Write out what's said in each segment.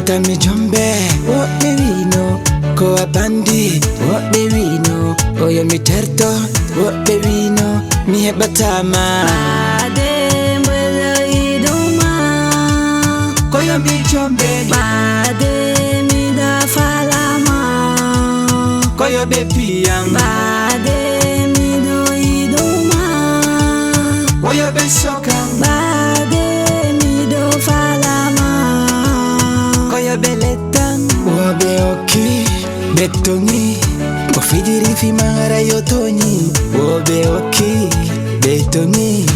Otami jombe, what baby no. Ko abandi, what baby no. Oyo mi terto, what baby no. Mi hebatama. Bade mbele idoma. Koyo mi jombe. Bade mi da falama. Koyo baby yang. Bade mi do idoma. Koyo be soka. Bade mi do falama. Koyo be letang. Wabe oki, betongi. Kofijiri fi mangara yotoni. Wabe oki, betongi.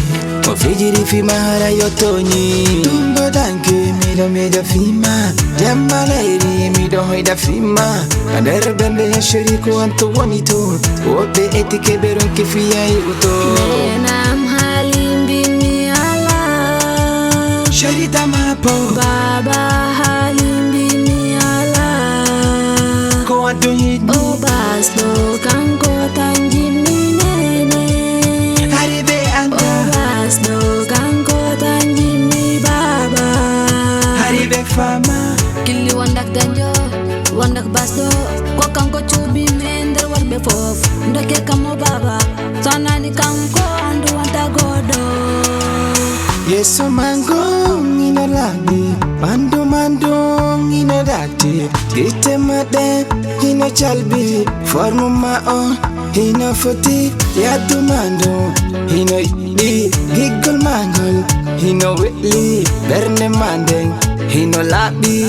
Kofijiri fi mangara yotoni. Tumbo danke mi do fima. Jamma lairi mi do hoida fima. Kadar bende ya shiriku anto wanito. Wabe etike beron kifiya yuto. Menam halim bimi ala. Sharita mapo. Baba halim bimi ala. Ko adunyi. Obas lo kanko tanjimi nene. Haribe anda. Obas lo kanko tanjimi baba. Haribe fama. Kili wandak danjo, wandak basdo. Ko kanko chubi mender warbe fof. Ndoke kamo baba, sonani kanko andu wanta godo. Yeso mangong ina lagi, mandong ina dati. Gite made ina chalbi, formu mao ina foti. Yadu mando ina di, gigol mangol ina witli. Berne mandeng ina labi,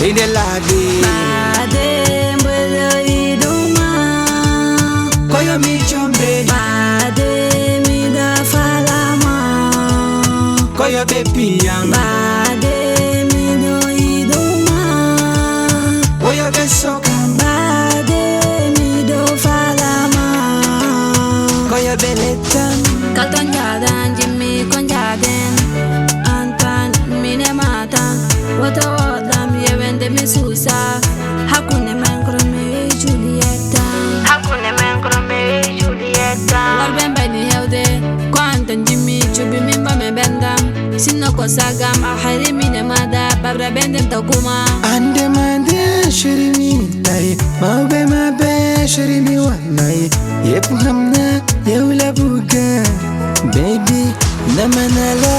ina labi. Bade mbele idoma. Koyo mi jombe, Bade mi da falama. koyo baby yang. Bade mi do idoma. Koyo be soka, Bade mi do falama. koyo be letang. Kalton jadan Jimmy kon jaden. Antan mine matan. Wata wadam yewende mi susa. Hakune menkro me Julieta. Hakune menkro me Julieta. Warbembe ni hewde. Ko antan Jimmy chubi mimba me bendam. Sinno ko sagam ahari mine mada. Babra bendem takuma. Ande mande shirimi lai, mabe shirimi walai. Yepu hamna yewla buga, baby namanala.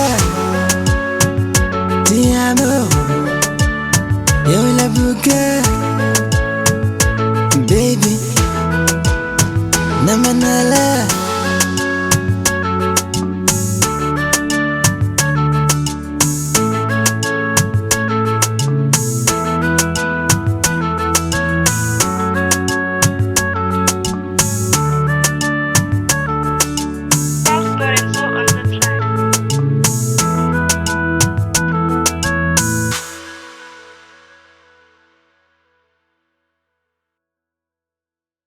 Ti amo, yewla buga, baby namanala.